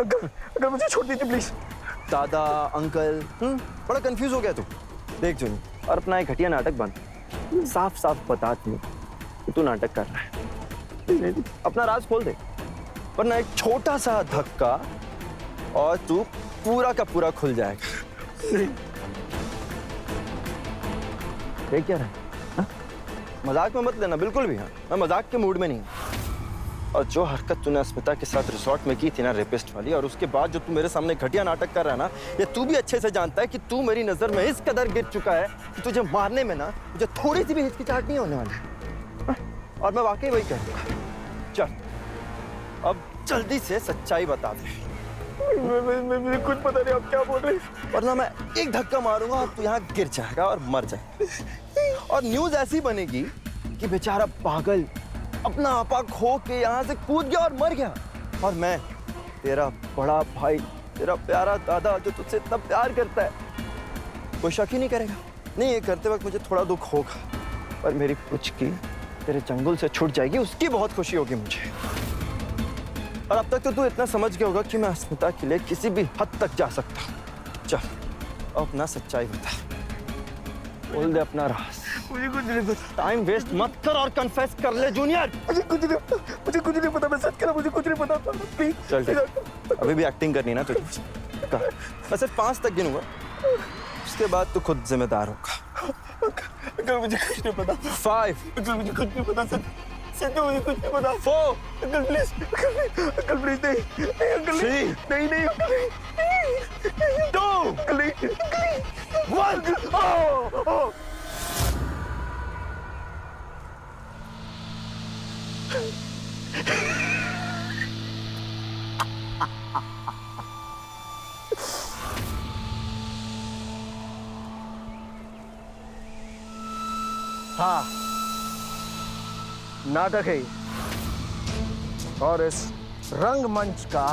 Uncle uncle मुझे छोड़ दीजिए प्लीज। दादा अंकल बड़ा कंफ्यूज हो गया तू। देख जूनी, और अपना एक घटिया नाटक बंद, साफ साफ बता तू कि तू नाटक कर रहा है। अपना राज खोल दे, वरना एक छोटा सा धक्का और तू पूरा का पूरा खुल जाएगा। देख क्या रहा है? मजाक में मत लेना बिल्कुल भी। हाँ, मैं मजाक के मूड में नहीं हूं। और जो हरकत तूने अस्मिता के साथ रिसोर्ट में की थी ना, रेपिस्ट वाली, और उसके बाद जो तू मेरे सामने घटिया नाटक कर रहा है ना, ये तू भी अच्छे से जानता है कि तू मेरी नजर में इस कदर गिर चुका है कि तुझे मारने में ना मुझे थोड़ी सी भी हिचकिचाहट नहीं होने वाली। और मैं वाकई वही करूंगा। चल अब जल्दी से सच्चाई बता दे। मुझे कुछ पता नहीं आप क्या बोल रहे हैं। वरना मैं एक धक्का मारूंगा और तू यहाँ गिर जाएगा और मर जाएगा। और न्यूज ऐसी बनेगी कि बेचारा पागल अपना आपा खो के यहाँ से कूद गया और मर गया, और मैं तेरा बड़ा भाई, तेरा प्यारा दादा जो तुझसे इतना प्यार करता है, कोई शक ही नहीं करेगा। नहीं, ये करते वक्त मुझे थोड़ा दुख होगा, पर मेरी पुचकी तेरे चंगुल से छूट जाएगी, उसकी बहुत खुशी होगी मुझे। और अब तक तो तू इतना समझ गया होगा कि मैं अस्मिता के लिए किसी भी हद तक जा सकता हूँ। चल अपना सच्चाई बता, बोल दे अपना राज। मुझे कुछ नहीं पता। टाइम वेस्ट मत कर और कन्फेस कर ले जूनियर। मुझे कुछ नहीं पता, मैं सच कह रहा हूं, मुझे कुछ नहीं पता। प्लीज चल ठीक, अभी भी एक्टिंग करनी है ना तुझे। कर, मैं सिर्फ 5 तक गिनूंगा, उसके बाद तू खुद जिम्मेदार होगा। अंकल मुझे कुछ नहीं पता। 5 अंकल मुझे कुछ नहीं पता, सच में मुझे कुछ नहीं पता। 4 अंकल प्लीज, अंकल प्लीज नहीं अंकल 3 नहीं अंकल नहीं 2 अंकल नहीं 1 हाँ, नाटक है और इस रंगमंच का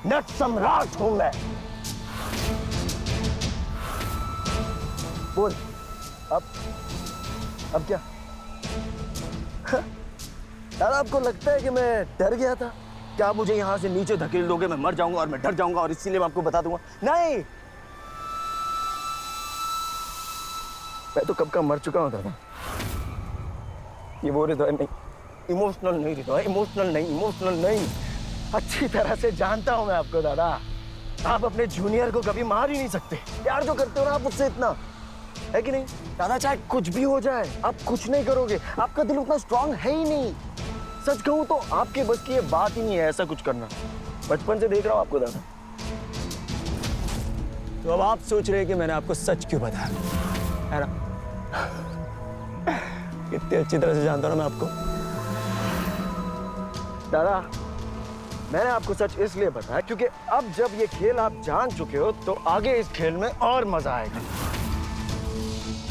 नट सम्राट हूं मैं। बोल अब क्या? यार आपको लगता है कि मैं डर गया था? क्या आप मुझे यहां से नीचे धकेल दोगे, मैं मर जाऊंगा और मैं डर जाऊंगा और इसीलिए मैं आपको बता दूंगा? नहीं, मैं तो कब का मर चुका हूं दादा। ये वो हृदय नहीं, इमोशनल नहीं हृदय, इमोशनल नहीं। अच्छी तरह से जानता हूं मैं आपको दादा। आप अपने जूनियर को कभी मार ही नहीं सकते। प्यार जो करते हो ना आप उससे इतना, है कि नहीं दादा? चाहे कुछ भी हो जाए आप कुछ नहीं करोगे, आपका दिल उतना स्ट्रांग है ही नहीं। सच कहूं तो आपके बस की ये बात ही नहीं है ऐसा कुछ करना। बचपन से देख रहा हूं आपको दादा। तो अब आप सोच रहे हैं कि मैंने आपको सच क्यों बताया, है ना? कितनी अच्छी तरह से जानता हूं ना मैं आपको। दादा मैंने आपको सच इसलिए बताया क्योंकि अब जब ये खेल आप जान चुके हो तो आगे इस खेल में और मजा आएगा।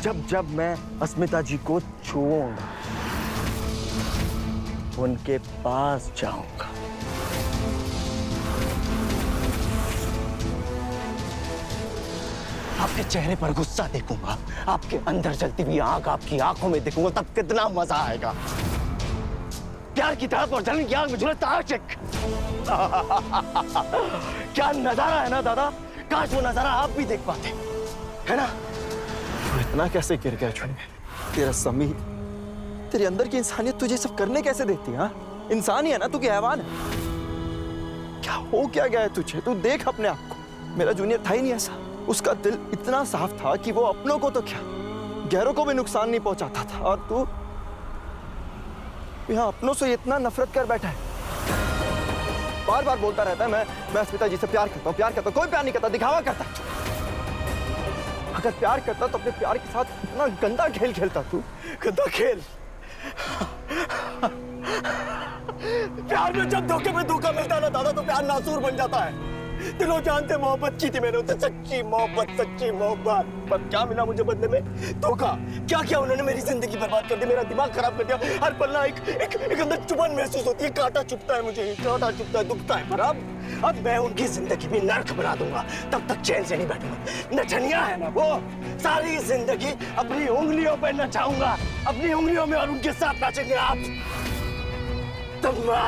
जब मैं अस्मिता जी को छूऊंगा, उनके पास जाऊंगा, आपके चेहरे पर गुस्सा देखूंगा, आपके अंदर जलती हुई आग आपकी आंखों में देखूंगा, तब कितना मजा आएगा। प्यार की तरफ और जलन की आग में झुलसता आशिक। क्या नजारा है ना दादा, काश वो नजारा आप भी देख पाते, है ना? इतना कैसे गिर गया छुने? तेरा समीर, तेरे अंदर की इंसानियत तुझे सब करने कैसे देती है? इंसान ही है ना तू, कि हैवान है? क्या हो क्या गया है तुझे? तू देख अपने आप को। मेरा जूनियर था ही नहीं ऐसा। उसका दिल इतना साफ था कि वो अपनों को तो क्या, गैरों को भी नुकसान नहीं पहुंचाता था। और तू यहाँ अपनों से इतना नफरत कर बैठा है। बार बार बोलता रहता है मैं अस्मिता जी से प्यार करता हूँ। कोई प्यार नहीं करता, दिखावा करता। अगर प्यार करता तो अपने प्यार के साथ इतना गंदा खेल खेलता तू। गंदा खेल? प्यार में जब धोखे में धोखा मिलता है ना दादा तो प्यार नासूर बन जाता है। दिलों जानते मोहब्बत की थी मैंने उनसे, सच्ची मोहब्बत। पर क्या मिला मुझे बदले में? धोखा। क्या किया उन्होंने? मेरी जिंदगी बर्बाद कर दी, मेरा दिमाग खराब कर दिया। हर पल ना एक अंदर चुभन महसूस होती है, कांटा चुभता है मुझे, कांटा चुभता है, दुखता है। पर अब मैं उनकी जिंदगी भी नर्क बना दूंगा, तब तक चैन से नहीं बैठूंगा। नचनिया है ना वो, सारी जिंदगी अपनी उंगलियों पर नचाऊंगा, अपनी उंगलियों में, और उनके साथ नाचेंगे आप। तम्मा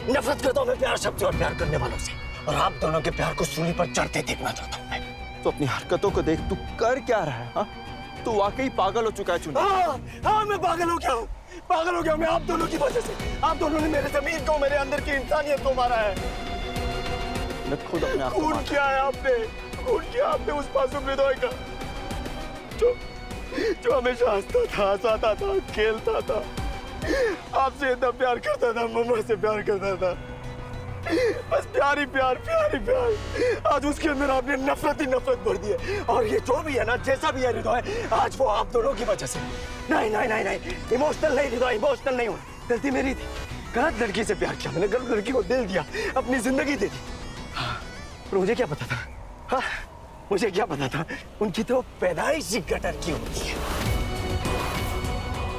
नफरत करता हूँ मैं प्यार शब्द और प्यार करने वालों से, और आप दोनों के प्यार को सूली पर चढ़ते देखना चाहता हूँ मैं। तो अपनी हरकतों को देख, तू कर क्या रहा है? हाँ, तू वाकई पागल हो चुका है चुन्नी। हाँ, मैं पागल हो गया हूँ, पागल हो गया हूँ मैं आप दोनों की वजह से। आप दोनों ने मेरे जमीन को, मेरे अंदर की इंसानियत को मारा है। मैं खुद अपने आप को खून किया है आपने, खून किया आपने उस मासूम हृदय का, जो हमेशा हंसता था, हंसाता था, खेलता था, आपसे इतना प्यार करता था, मम्मा से प्यार करता था, बस प्यार ही प्यार, प्यार ही प्यार। आज उसके अंदर आपने नफरत ही नफरत भर दी है, और ये जो भी है ना, जैसा भी है हृदय, आज वो आप दोनों की वजह से। नहीं नहीं नहीं नहीं, इमोशनल नहीं हृदय, इमोशनल नहीं हूँ। गलती मेरी थी, गलत लड़की से प्यार किया मैंने, गलत लड़की को दिल दिया, अपनी जिंदगी दे दी। हाँ, पर मुझे क्या पता था, हाँ, मुझे क्या पता था, उनकी तो पैदाइश ही गटर की होती है।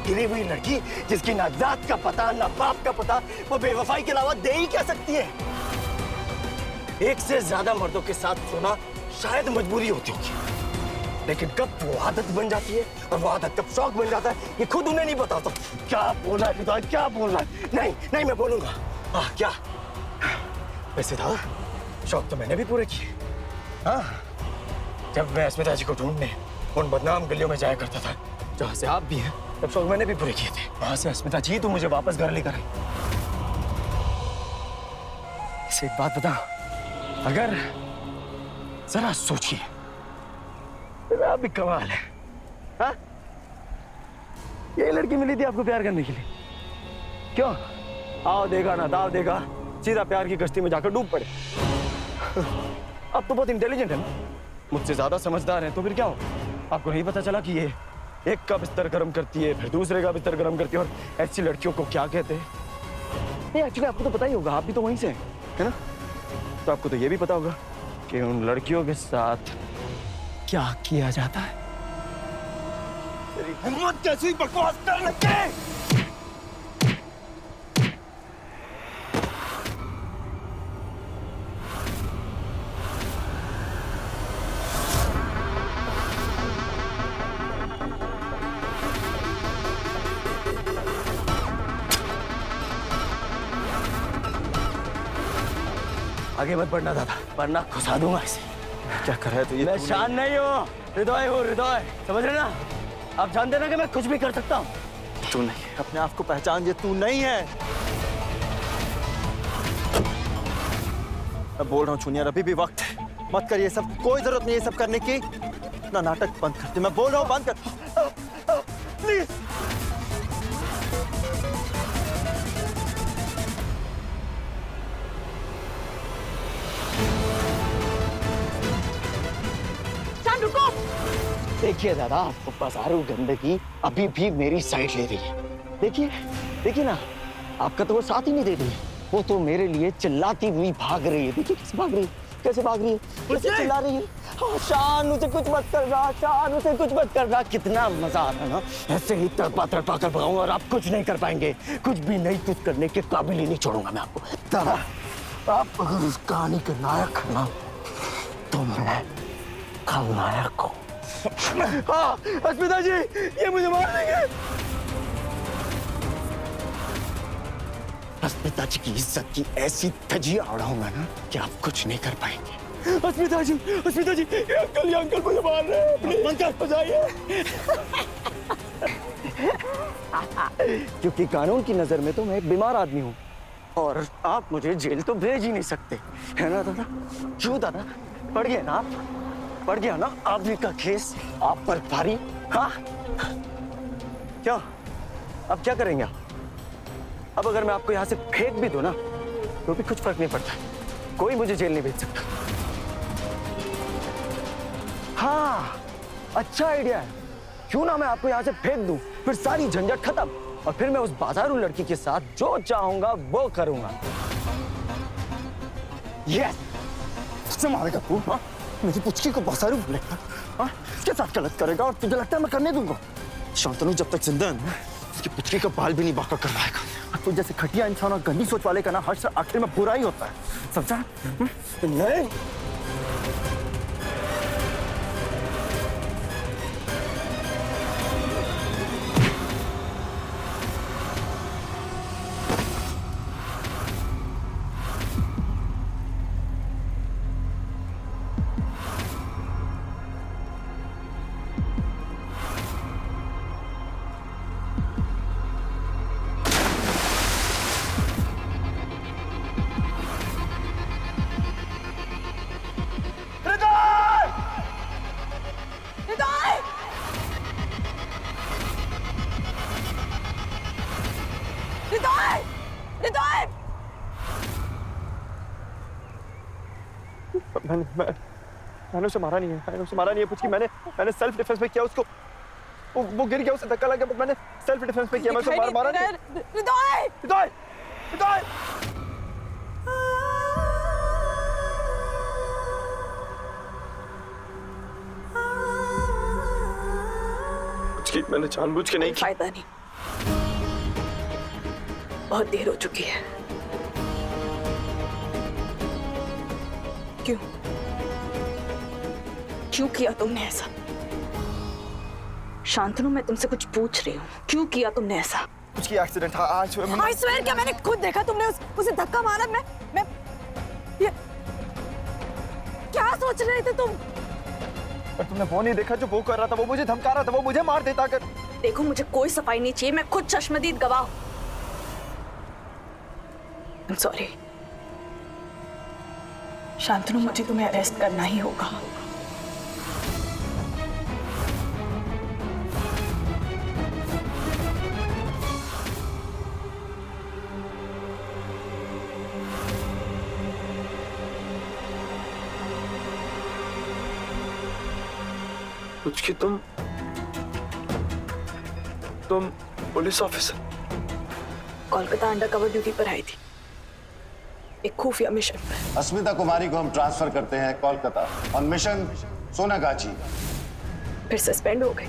गिरी हुई लड़की जिसकी ना जात का पता, ना बाप का पता, वो बेवफाई के अलावा दे ही क्या सकती है। एक से ज्यादा मर्दों के साथ सोना शायद मजबूरी होती होगी, लेकिन कब वो आदत बन जाती है और वो आदत कब शौक बन जाता है, ये खुद उन्हें नहीं बताता। क्या बोल रहा है, क्या बोल रहा है? नहीं नहीं, मैं बोलूंगा। क्या वैसे था, शौक तो मैंने भी पूरे किए। हाँ, जब मैं अस्मिता जी को ढूंढने उन बदनाम गलियों में जाया करता था जहाँ से आप भी हैं, तब शौक मैंने भी पूरे किए थे। वहां से अस्मिता जी तो मुझे वापस घर लेकर आई। इसे एक बात बता, अगर जरा सोचिए, तो आप भी कमाल है। हाँ, ये लड़की मिली थी आपको प्यार करने के लिए, क्यों? आओ देगा ना दाव देगा, सीधा प्यार की कश्ती में जाकर डूब पड़े। अब तो बहुत इंटेलिजेंट है ना, मुझसे ज्यादा समझदार है, तो फिर क्या हो? आपको नहीं पता चला कि ये एक का बिस्तर गर्म करती है, फिर दूसरे का बिस्तर गर्म करती है, और ऐसी लड़कियों को क्या कहते हैं? नहीं, एक्चुअली आपको तो पता ही होगा, आप भी तो वहीं से हैं, है ना? तो आपको तो ये भी पता होगा कि उन लड़कियों के साथ क्या किया जाता है। तेरी हिम्मत कैसी बकवास कर लगे? आगे मत बढ़ना दादा, वरना घुसा दूंगा इसे। क्या कर रहा है? तो ये मैं शान नहीं हूँ, हृदय हूँ, हृदय, समझ रहे ना? आप जानते ना कि मैं कुछ भी कर सकता हूँ। तू नहीं, अपने आप को पहचान, ये तू नहीं है। मैं बोल रहा हूँ चुनिया, अभी भी वक्त है, मत कर ये सब, कोई जरूरत नहीं है ये सब करने की। अपना नाटक बंद कर दे, मैं बोल रहा हूँ बंद कर प्लीज। रुको। देखिए दादा, आपको बाजारू गंदगी अभी भी मेरी साइड ले रही है। देखिए, देखिए ना, आपका तो वो साथ ही नहीं दे रही है, वो तो मेरे लिए चिल्लाती हुई भाग रही है। देखिए कैसे भाग रही है, कैसे भाग रही है, कैसे चिल्ला रही है। हाँ, शान उसे कुछ मत करना, शान उसे कुछ मत करना। कितना मजा आ रहा है ना, ऐसे ही तड़पा तड़पा कर भगाऊंगा और आप कुछ नहीं कर पाएंगे, कुछ भी नहीं, कुछ करने के काबिल ही नहीं छोड़ूंगा मैं आपको। दादा, आप अगर उस कहानी के नायक है ना, तो मैं खलनायक हूँ। हाँ, अस्मिता जी, ये मुझे मार देंगे। अस्मिता जी की इज्जत की ऐसी धज्जियां उड़ाऊंगा ना कि आप कुछ नहीं कर पाएंगे। अस्मिता जी, अस्मिता जी, ये अंकल मुझे मार रहे हैं, प्लीज अंकल बचाइए। क्योंकि कानून की नजर में तो मैं एक बीमार आदमी हूँ, और आप मुझे जेल तो भेज ही नहीं सकते, है ना दादा? क्यों दादा, पड़ गए ना आप? पड़ गया ना आप ही का केस आप पर भारी? हाँ, क्या अब क्या करेंगे आप? अब अगर मैं आपको यहाँ से फेंक भी दूं ना, तो भी कुछ फर्क नहीं पड़ता, कोई मुझे जेल नहीं भेज सकता। हाँ, अच्छा आइडिया है, क्यों ना मैं आपको यहाँ से फेंक दूं, फिर सारी झंझट खत्म, और फिर मैं उस बाजारू लड़की के साथ जो चाहूंगा वो करूंगा। यस, किससे मारेगा तू? हाँ, मेरी पुचकी को बाजारू बोलेगा, हाँ, इसके साथ गलत करेगा, और तुझे लगता है मैं करने दूंगा? शांतनु जब तक जिंदा है ना, उसकी पुचकी का बाल भी नहीं बाका करवाएगा। तो जैसे घटिया इंसान और गंदी सोच वाले का ना हर आखिर में बुरा ही होता है, समझा? नहीं, हृदय! मैंने उसे मारा नहीं है, मैंने उसे मारा नहीं है पुचकी। मैंने सेल्फ डिफेंस में किया उसको। वो गिर गया, उसे धक्का लग गया, बट मैंने सेल्फ डिफेंस में किया। मैं उसे मारा नहीं। हृदय! हृदय! हृदय! पुचकी, मैंने जानबूझ के नहीं किया। फायदा नहीं, बहुत देर हो चुकी है। क्यों किया तुमने ऐसा? शांतनु, मैं तुमसे कुछ पूछ रही हूँ, क्यों किया तुमने ऐसा? पुचकी, एक्सीडेंट था आज। I swear क्या मैंने खुद देखा, तुमने उसे धक्का मारा। मैं ये क्या सोच रहे थे तुम? पर तुमने वो नहीं देखा जो वो कर रहा था? वो मुझे धमका रहा था, वो मुझे मार देता अगर। देखो, मुझे कोई सफाई नहीं चाहिए, मैं खुद चश्मदीद गवाह हूं। I'm sorry। शांतनु, मुझे तुम्हें अरेस्ट करना ही होगा। पुचकी, तुम police officer? Kolkata undercover duty पर आई थी, एक खुफिया मिशन पर। अस्मिता कुमारी को हम ट्रांसफर करते हैं कोलकाता ऑन मिशन सोनागाची। फिर सस्पेंड हो गए।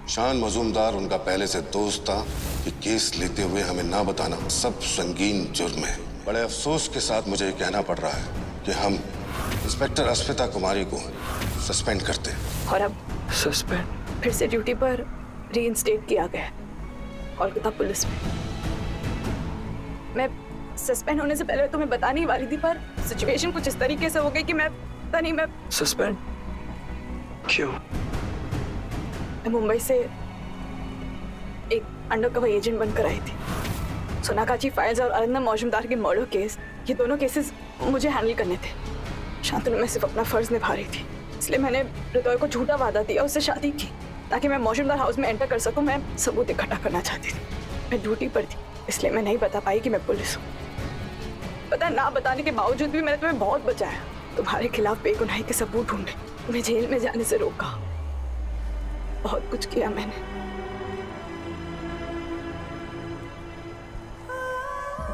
शान मजूमदार उनका पहले से दोस्त था कि केस लेते हुए हमें ना बताना सब संगीन जुर्म है। बड़े अफसोस के साथ मुझे ये कहना पड़ रहा है कि हम इंस्पेक्टर अस्मिता कुमारी को सस्पेंड करते हैं। और अब सस्पेंड? फिर से ड्यूटी पर रीइंस्टेट किया गया कोलकाता पुलिस में। मैं सस्पेंड होने से पहले तुम्हें बताने ही वाली थी, पर सिचुएशन कुछ इस तरीके से हो गई कि मैं पता नहीं। मैं सस्पेंड क्यों? मैं मुंबई से एक अंडरकवर एजेंट बनकर आई थी। सोनागाची फाइल्स और अरिंदम मौजूमदार के मर्डर केस, ये दोनों केसेस मुझे हैंडल करने थे। शांतनु, मैं सिर्फ अपना फर्ज निभा रही थी, इसलिए मैंने हृदय को झूठा वादा दिया, उससे शादी की ताकि मैं मौजूमदार हाउस में एंटर कर सकूं। मैं सबूत इकट्ठा करना चाहती थी। मैं ड्यूटी पर थी, इसलिए मैं नहीं बता पाई कि मैं पुलिस हूँ। पता ना बताने के बावजूद भी मैंने तुम्हें बहुत बचाया, तुम्हारे खिलाफ बेगुनाही के सबूत ढूंढे, तुम्हें जेल में जाने से रोका, बहुत कुछ किया मैंने।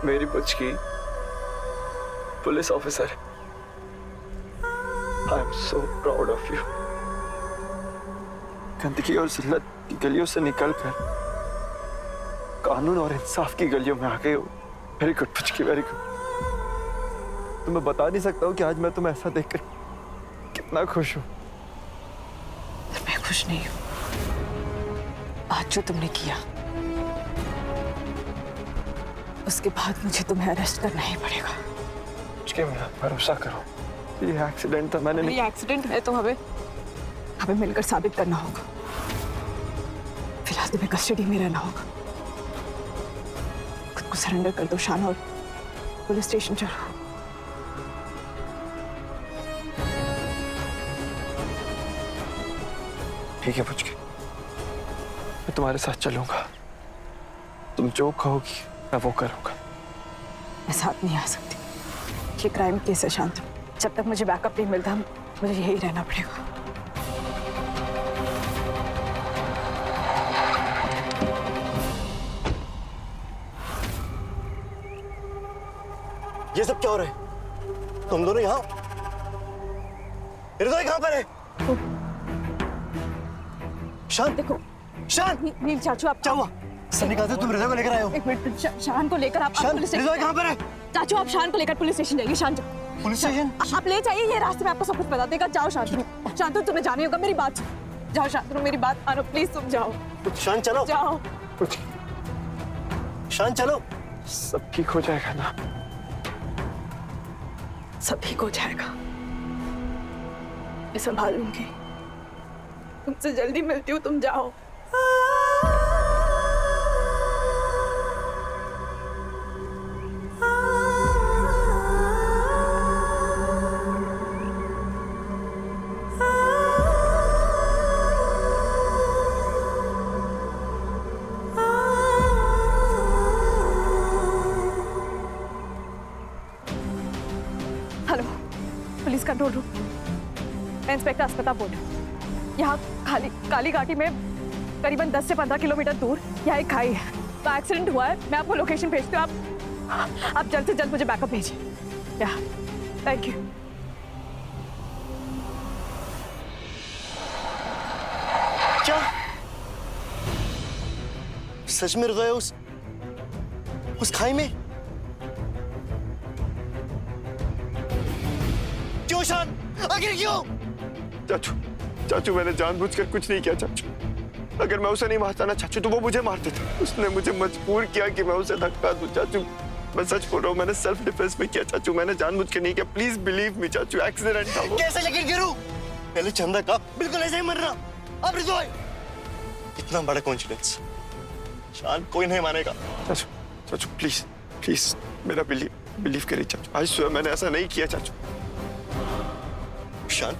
मेरी पुचकी पुलिस ऑफिसर है। I am so proud of you. गंदगी और जिल्लत की गलियों से निकलकर कानून और इंसाफ की गलियों में आ गए हो। Very good Puchki, very good. तो मैं बता नहीं सकता हूँ कि आज मैं तुम्हें ऐसा देखकर कितना खुश हूँ। मैं खुश नहीं हूँ। आज जो तुमने किया, उसके बाद मुझे तुम्हें अरेस्ट करना ही पड़ेगा। पुचकी, मेरा भरोसा करो, ये एक्सीडेंट था, मैंने नहीं। ये एक्सीडेंट है तो हमें मिलकर साबित करना होगा। फिलहाल तुम्हें कस्टडी में रहना होगा। खुद को सरेंडर कर दो शान, और पुलिस स्टेशन चलो। ठीक है पुचकी, मैं तुम्हारे साथ चलूंगा। तुम जो कहोगी मैं वो करूंगा। मैं साथ नहीं आ सकती, ये क्राइम केस है शांतनु। जब तक मुझे बैकअप नहीं मिलता, मुझे यही रहना पड़ेगा। ये सब क्या हो रहा है? तुम दोनों यहाँ? हृदय कहाँ पर है? शांत, देखो शांत! नील चाचू, आप क्या हुआ? सन्नी, कहाँ से तुम हृदय को लेकर आए हो? एक मिनट, शान को लेकर आप शांत, पुलिस हृदय कहाँ पर है? चाचू, आप शान को लेकर पुलिस स्टेशन जाइए। शांत, पुलिस स्टेशन? आप ले जाइए, ये रास्ते में आपको सब कुछ बता देगा। जाओ शांतनु, शांतनु तुम्हें जाने होगा, मेरी बात जाओ शांतनु, मेरी बात मानो प्लीज, तुम जाओ। शांत चलो, जाओ शांत चलो। सब ठीक हो जाएगा ना? सब ठीक हो जाएगा, मैं संभाल लूंगी। तुमसे जल्दी मिलती हूँ, तुम जाओ। Control room. मैं इंस्पेक्टर अस्मिता बोल रही हूँ। यहाँ काली घाटी में करीबन 10 से 15 किलोमीटर दूर यहाँ एक खाई है, तो एक्सीडेंट हुआ है। मैं आपको लोकेशन भेजती हूँ, आप जल्द से जल्द मुझे बैकअप भेजिए। या थैंक यू। क्या सच में गए उस खाई में? क्यों शान, आखिर क्यों? चाचू मैंने जानबूझकर कुछ नहीं किया चाचू। अगर मैं उसे नहीं मारता ना चाचू तो वो मुझे मार देता। उसने मुझे मजबूर किया कि मैं उसे धक्का दूं चाचू। मैं सच बोल रहा हूँ, मैंने सेल्फ डिफेंस में किया चाचू। मैंने जानबूझकर नहीं किया। प्लीज बिलीव मी चाचू, एक्सीडेंट था वो। कैसे यकीन करूं? पहले चंदा का बिल्कुल ऐसे ही मरना, अब हृदय। इतना बड़ा कॉन्फिडेंस शान कोई नहीं मानेगा। चाचू प्लीज मेरा बिलीव करिए चाचू। आज सुबह मैंने ऐसा नहीं किया चाचू। शान,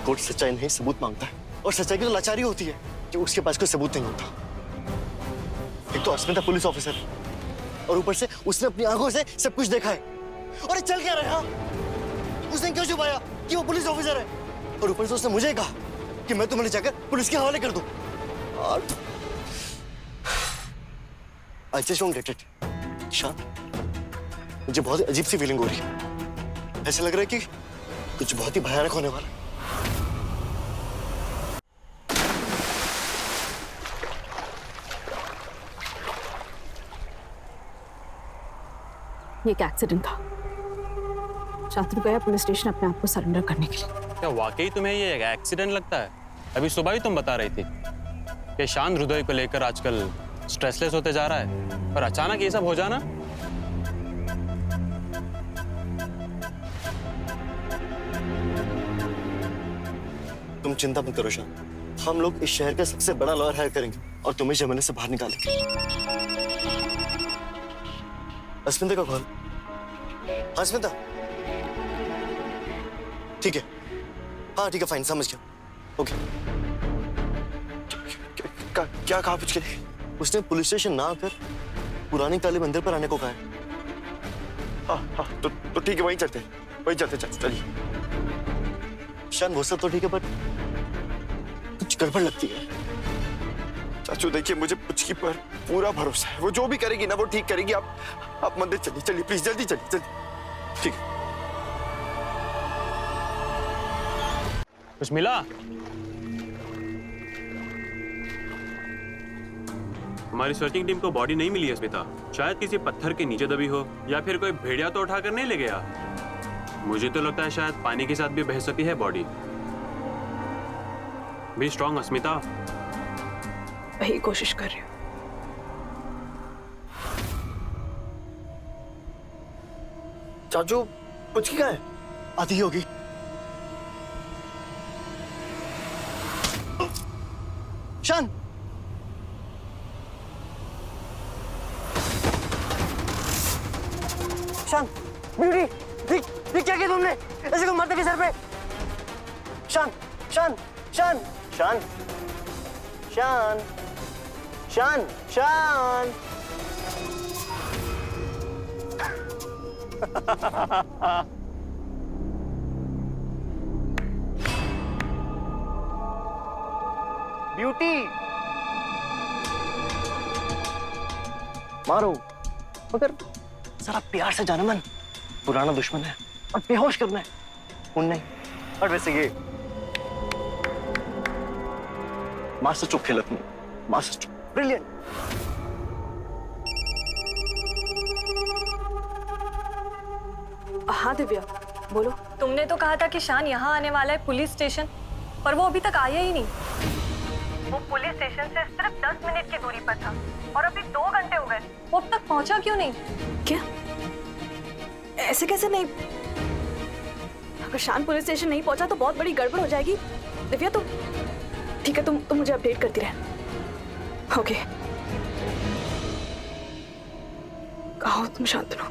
कोर्ट सच्चाई नहीं सबूत मांगता है, और सच्चाई की तो लाचारी होती है कि उसके पास कोई सबूत नहीं होता। एक तो अस्मिता पुलिस ऑफिसर है, और ऊपर से उसने अपनी आंखों से सब कुछ देखा है। और ये चल क्या रहा है? उसने क्यों छुपाया कि वो पुलिस ऑफिसर है? और ऊपर से उसने मुझे कहा कि मैं तुम्हें ले जाकर पुलिस के हवाले कर दूं। और I just won't get it। शान, मुझे बहुत अजीब सी फीलिंग हो रही है। ऐसा लग रहा है कि कुछ बहुत ही भयानक होने वाला है। ये एक एक्सीडेंट था। शांतनु गया पुलिस स्टेशन अपने आप को सरेंडर करने के लिए। क्या वाकई तुम्हें ये एक्सीडेंट लगता है? अभी सुबह ही तुम बता रही थी कि शान हृदय को लेकर आजकल स्ट्रेसलेस होते जा रहा है, और अचानक ये सब हो जाना। तुम चिंता मत करो शान, हम लोग इस शहर का सबसे बड़ा लॉयर हायर करेंगे और तुम्हें जमाने से बाहर निकालेंगे। अस्मिता का कॉल। अस्मिता, ठीक है, हाँ ठीक है, फाइन, समझ गया, ओके। क्या कहा पूछ के? उसने पुलिस स्टेशन ना आकर पुरानी काली मंदिर पर आने को कहा है। हाँ तो ठीक है, वहीं चलते चाचू, चलिए। शान, वो सब तो ठीक है, पर कुछ गड़बड़ लगती है। चाचू देखिए, मुझे पुचकी पर पूरा भरोसा है। वो जो भी करेगी ना वो ठीक करेगी। आप मंदिर चलिए प्लीज, जल्दी चलिए। ठीक है। कुछ मिला? हमारी सर्चिंग टीम को बॉडी नहीं मिली है स्मिता। शायद किसी पत्थर के नीचे दबी हो, या फिर कोई भेड़िया तो उठाकर नहीं ले गया। मुझे तो लगता है शायद पानी के साथ भी बह सकती है बॉडी। बी स्ट्रॉन्ग अस्मिता। वही कोशिश कर रही हूँ। चाचू, पुचकी कहाँ है? आती ही होगी। शान, शान, ब्यूटी, देख क्या किया तुमने? ऐसे को मारते के सर पे। शान, शान, शान, शान, शान, शान, शान। ब्यूटी, मारो, मगर जरा प्यार से जाना। मन पुराना दुश्मन है और बेहोश करना है, उन नहीं। और वैसे ये मास्टर स्ट्रोक खेला तुमने, मास्टर स्ट्रोक, ब्रिलियंट। हाँ दिव्या, बोलो। तुमने तो कहा था कि शान यहाँ आने वाला है पुलिस स्टेशन, पर वो अभी तक आया ही नहीं। वो पुलिस स्टेशन से सिर्फ 10 मिनट की दूरी पर था, और अभी 2 घंटे हो गए। वो अब तक पहुंचा क्यों नहीं? क्या? ऐसे कैसे नहीं? अगर शान पुलिस स्टेशन नहीं पहुंचा तो बहुत बड़ी गड़बड़ हो जाएगी। दिव्या, तुम ठीक है, तुम मुझे अपडेट करती रहे। ओके, कहो तुम शांतनु।